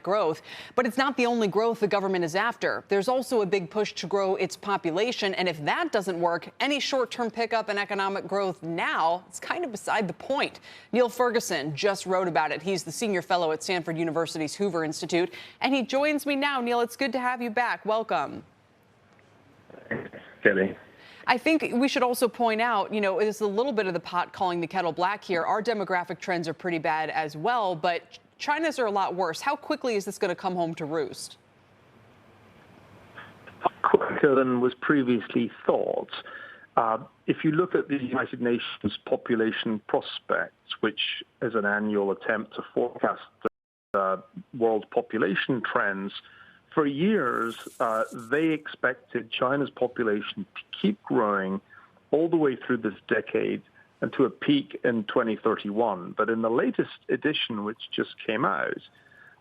growth. But it's not the only growth the government is after. There's also a big push to grow its population. And if that doesn't work, any short-term pickup in economic growth now is kind of beside the point. Niall Ferguson just wrote about it. He's the senior fellow at Stanford University's Hoover Institute. And he joins me now. Niall, it's good to have you back. Welcome. Kelly. I think we should also point out, it's a little bit of the pot calling the kettle black here. Our demographic trends are pretty bad as well, but China's are a lot worse. How quickly is this going to come home to roost? Quicker than was previously thought. If you look at the United Nations population prospects, which is an annual attempt to forecast world population trends, for years, they expected China's population to keep growing all the way through this decade and to a peak in 2031. But in the latest edition, which just came out,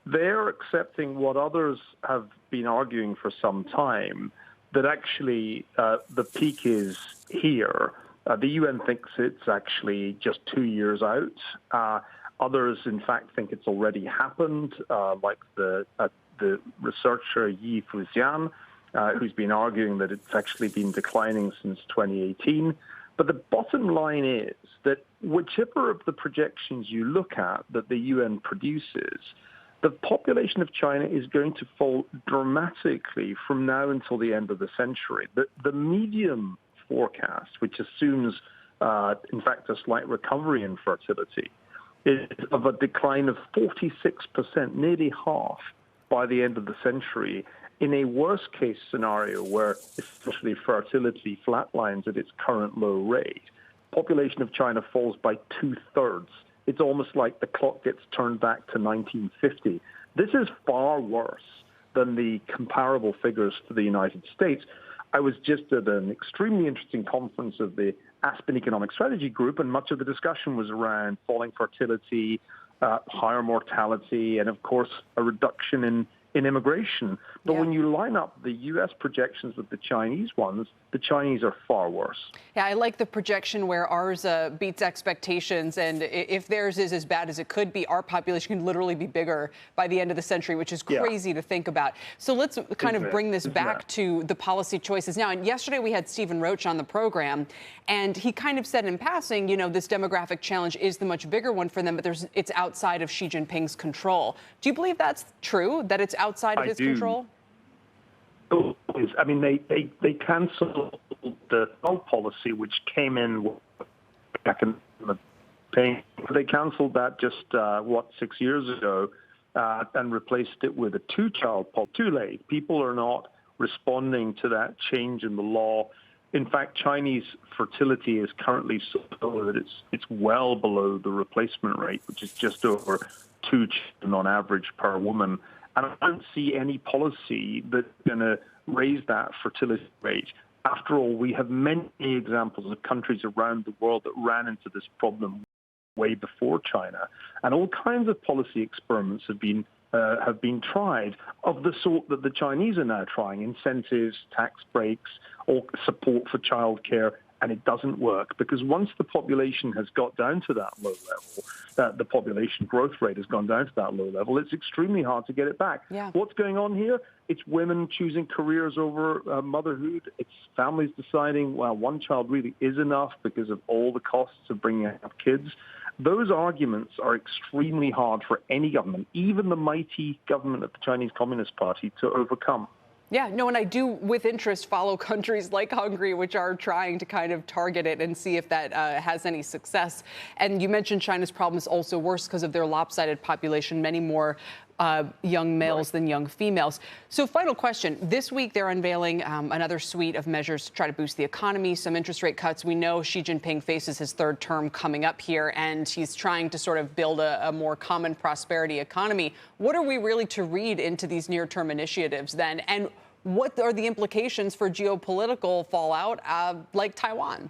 they're accepting what others have been arguing for some time, that actually the peak is here. The UN thinks it's actually just 2 years out. Others, in fact, think it's already happened, like the researcher Yi Fujian, who's been arguing that it's actually been declining since 2018. But the bottom line is that whichever of the projections you look at that the UN produces, the population of China is going to fall dramatically from now until the end of the century. The medium forecast, which assumes, in fact, a slight recovery in fertility, is of a decline of 46%, nearly half, by the end of the century, in a worst-case scenario where essentially fertility flatlines at its current low rate. Population of China falls by 2/3. It's almost like the clock gets turned back to 1950. This is far worse than the comparable figures for the United States. I was just at an extremely interesting conference of the Aspen Economic Strategy Group, and much of the discussion was around falling fertility, higher mortality, and of course a reduction in immigration. But when you line up the U.S. projections with the Chinese ones, the Chinese are far worse. Yeah, I like the projection where ours beats expectations, and if theirs is as bad as it could be, our population can literally be bigger by the end of the century, which is crazy to think about. So let's kind of bring this back to the policy choices now. And yesterday we had Stephen Roach on the program, and he kind of said in passing, this demographic challenge is the much bigger one for them, but it's outside of Xi Jinping's control. Do you believe that's true, that it's outside of his control? I mean, they cancelled the old policy, which came in back in the day. They cancelled that just, 6 years ago, and replaced it with a two-child policy. Too late. People are not responding to that change in the law. In fact, Chinese fertility is currently so low that it's well below the replacement rate, which is just over 2 children on average per woman. And I don't see any policy that's going to raise that fertility rate. After all, we have many examples of countries around the world that ran into this problem way before China. And all kinds of policy experiments have been tried of the sort that the Chinese are now trying: incentives, tax breaks, or support for childcare. And it doesn't work, because once the population has got down to that low level, the population growth rate has gone down to that low level, it's extremely hard to get it back. Yeah. What's going on here? It's women choosing careers over motherhood. It's families deciding, well, one child really is enough because of all the costs of bringing up kids. Those arguments are extremely hard for any government, even the mighty government of the Chinese Communist Party, to overcome. Yeah, no, and I do, with interest, follow countries like Hungary, which are trying to kind of target it and see if that has any success. And you mentioned China's problem is also worse because of their lopsided population, many more young males than young females. So final question. This week, they're unveiling another suite of measures to try to boost the economy, some interest rate cuts. We know Xi Jinping faces his third term coming up here, and he's trying to sort of build a more common prosperity economy. What are we really to read into these near-term initiatives then? And what are the implications for geopolitical fallout like Taiwan?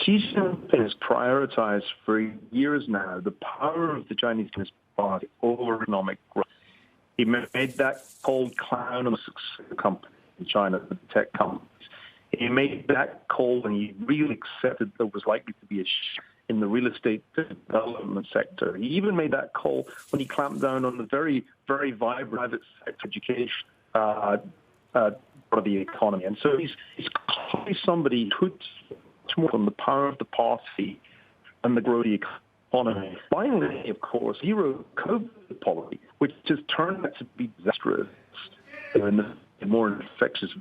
Xi Jinping has prioritized for years now the power of the Chinese Communist Party over economic growth. He made that cold clown on the successful company in China, the tech companies. He made that call when he really accepted there was likely to be a shift in the real estate development sector. He even made that call when he clamped down on the very, very vibrant private sector education part of the economy. And so he's clearly somebody who puts more on the power of the party and the growth of the economy. Finally, of course, zero COVID policy, which has turned out to be disastrous. And the more infectious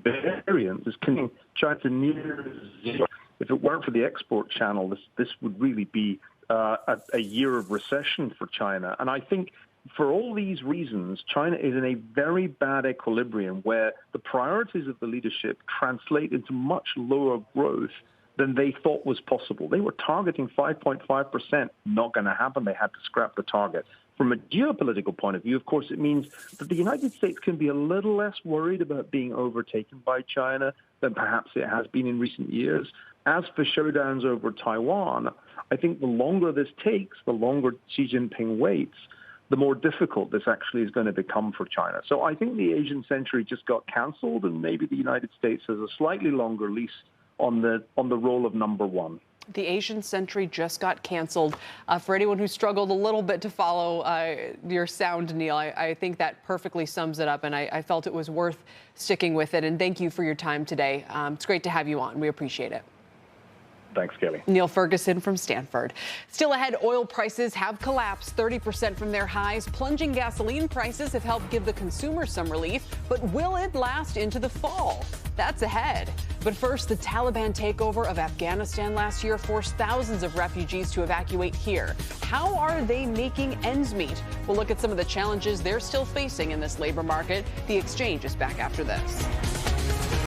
variant is continuing China to near zero. If it weren't for the export channel, this would really be a year of recession for China. And I think for all these reasons, China is in a very bad equilibrium where the priorities of the leadership translate into much lower growth than they thought was possible. They were targeting 5.5%. Not going to happen. They had to scrap the target. From a geopolitical point of view, of course, it means that the United States can be a little less worried about being overtaken by China than perhaps it has been in recent years. As for showdowns over Taiwan, I think the longer this takes, the longer Xi Jinping waits, the more difficult this actually is going to become for China. So I think the Asian century just got canceled, and maybe the United States has a slightly longer lease on the role of number one. The Asian century just got canceled. For anyone who struggled a little bit to follow your sound, Neil, I think that perfectly sums it up, and I felt it was worth sticking with it. And thank you for your time today. It's great to have you on. We appreciate it. Thanks, Kelly. Niall Ferguson from Stanford. Still ahead, oil prices have collapsed 30% from their highs. Plunging gasoline prices have helped give the consumer some relief, but will it last into the fall? That's ahead. But first, the Taliban takeover of Afghanistan last year forced thousands of refugees to evacuate here. How are they making ends meet? We'll look at some of the challenges they're still facing in this labor market. The Exchange is back after this.